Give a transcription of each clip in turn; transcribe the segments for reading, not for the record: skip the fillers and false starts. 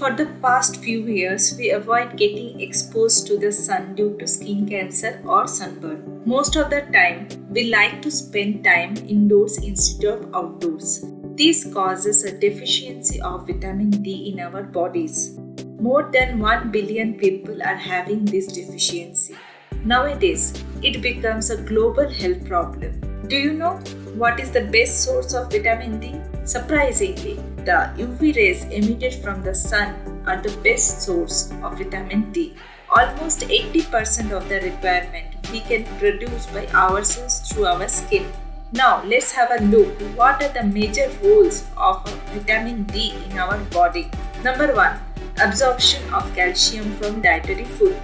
For the past few years, we avoid getting exposed to the sun due to skin cancer or sunburn. Most of the time, we like to spend time indoors instead of outdoors. This causes a deficiency of vitamin D in our bodies. More than 1 billion people are having this deficiency. Nowadays, it becomes a global health problem. Do you know what is the best source of vitamin D? Surprisingly, the UV rays emitted from the sun are the best source of vitamin D. Almost 80% of the requirement we can produce by ourselves through our skin. Now let's have a look what are the major roles of vitamin D in our body. Number 1. Absorption of calcium from dietary food.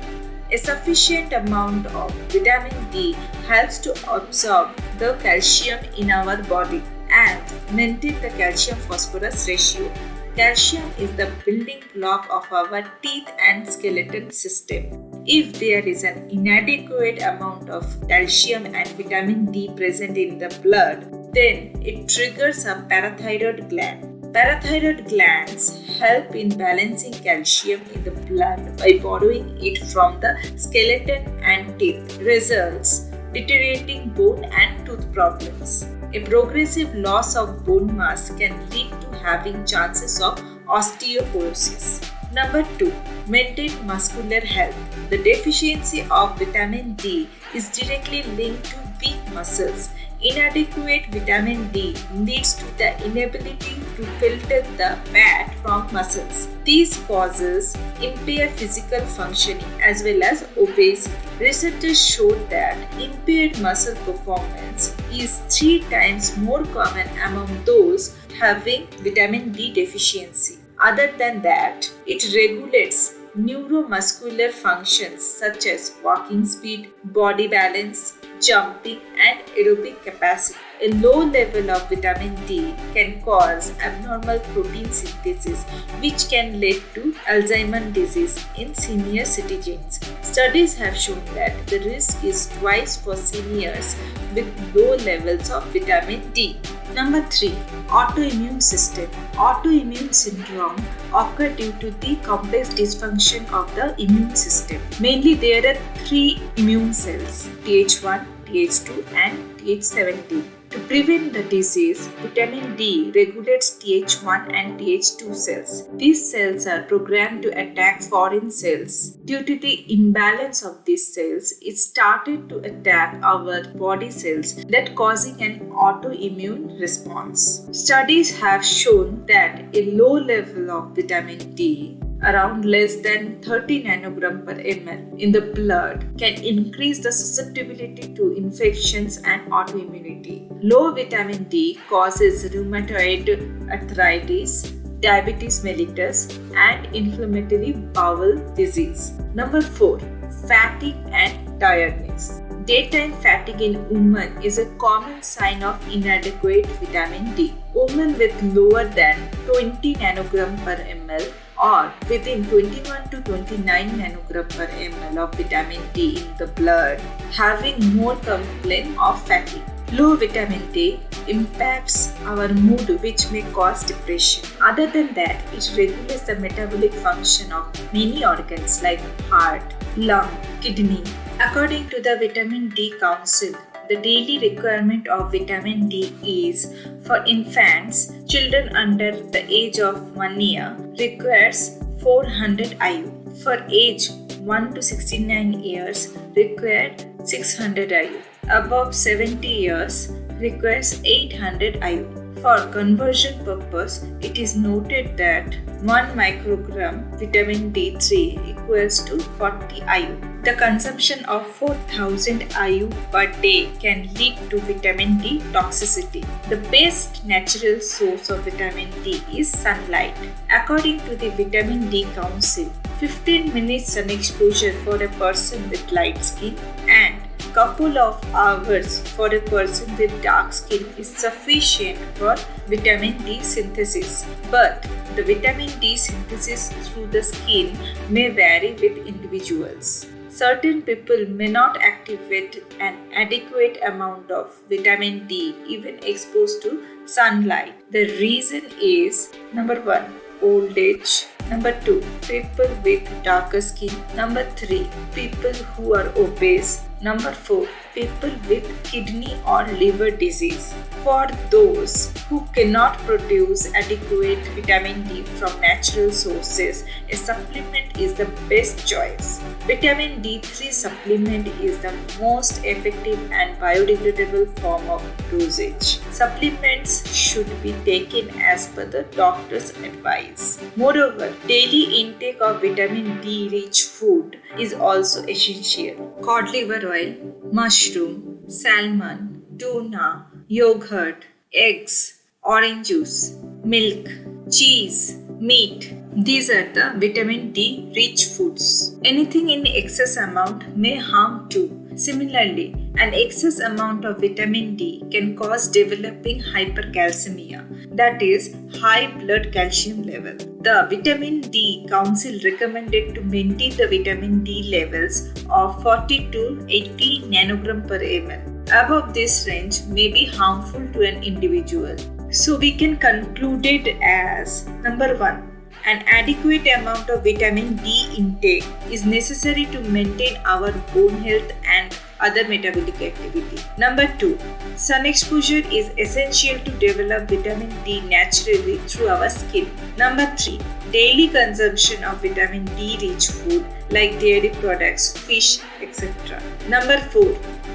A sufficient amount of vitamin D helps to absorb the calcium in our body and maintain the calcium phosphorus ratio. Calcium is the building block of our teeth and skeleton system. If there is an inadequate amount of calcium and vitamin D present in the blood, then it triggers a parathyroid gland. Parathyroid glands help in balancing calcium in the blood by borrowing it from the skeleton and teeth. Results: deteriorating bone and tooth problems. A progressive loss of bone mass can lead to having chances of osteoporosis. Number 2. Maintain muscular health. The deficiency of vitamin D is directly linked to weak muscles. Inadequate vitamin D leads to the inability to filter the fat from muscles. This causes impaired physical functioning as well as obesity. Researchers showed that impaired muscle performance is 3 times more common among those having vitamin D deficiency. Other than that, it regulates neuromuscular functions such as walking speed, body balance, jumping, and aerobic capacity. A low level of vitamin D can cause abnormal protein synthesis, which can lead to Alzheimer's disease in senior citizens. Studies have shown that the risk is twice for seniors with low levels of vitamin D. Number 3. Autoimmune system. Autoimmune syndrome occur due to the complex dysfunction of the immune system. Mainly there are 3 immune cells, Th1, Th2 and Th17. To prevent the disease, vitamin D regulates Th1 and Th2 cells. These cells are programmed to attack foreign cells. Due to the imbalance of these cells, it started to attack our body cells, that causing an autoimmune response. Studies have shown that a low level of vitamin D, around less than 30 nanogram per ml in the blood, can increase the susceptibility to infections and autoimmunity. Low vitamin D causes rheumatoid arthritis, diabetes mellitus, and inflammatory bowel disease. Number 4. Fatigue and tiredness. Daytime fatigue in women is a common sign of inadequate vitamin D. Women with lower than 20 nanogram per ml or within 21 to 29 nanogram per ml of vitamin D in the blood having more complaint of fatigue. Low vitamin D impacts our mood, which may cause depression. Other than that, it regulates the metabolic function of many organs like heart, lung, kidney. According to the Vitamin D Council, the daily requirement of vitamin D is for infants, children under the age of 1 year requires 400 IU. For age 1 to 69 years required 600 IU. Above 70 years requires 800 IU. For conversion purpose, it is noted that 1 microgram vitamin D3 equals to 40 IU. The consumption of 4000 IU per day can lead to vitamin D toxicity. The best natural source of vitamin D is sunlight. According to the Vitamin D Council, 15 minutes sun exposure for a person with light skin and couple of hours for a person with dark skin is sufficient for vitamin D synthesis. But the vitamin D synthesis through the skin may vary with individuals. Certain people may not activate an adequate amount of vitamin D even exposed to sunlight. The reason is number 1, old age, Number 2, people with darker skin. Number 3, people who are obese. Number 4, people with kidney or liver disease. For those who cannot produce adequate vitamin D from natural sources, a supplement is the best choice. Vitamin D3 supplement is the most effective and biodegradable form of dosage. Supplements should be taken as per the doctor's advice. Moreover, daily intake of vitamin D rich food is also essential. Cod liver oil, mushroom, salmon, tuna, yogurt, eggs, orange juice, milk, cheese, meat. These are the vitamin D rich foods. Anything in excess amount may harm too. Similarly, an excess amount of vitamin D can cause developing hypercalcemia, that is, high blood calcium level. The Vitamin D Council recommended to maintain the vitamin D levels of 40 to 80 nanogram per ml. Above this range may be harmful to an individual. So we can conclude it as number 1. An adequate amount of vitamin D intake is necessary to maintain our bone health and other metabolic activity. Number 2. Sun exposure is essential to develop vitamin D naturally through our skin. Number 3. Daily consumption of vitamin D rich food like dairy products, fish, etc. Number 4.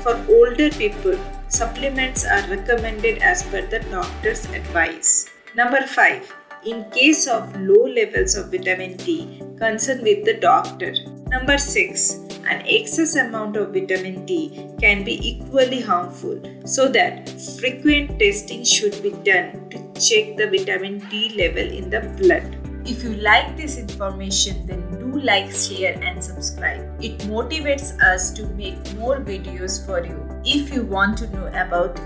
For older people, supplements are recommended as per the doctor's advice. Number 5. In case of low levels of vitamin D, consult with the doctor. Number 6. An excess amount of vitamin D can be equally harmful, so that frequent testing should be done to check the vitamin D level in the blood. If you like this information, then do like, share and subscribe. It motivates us to make more videos for you. If you want to know about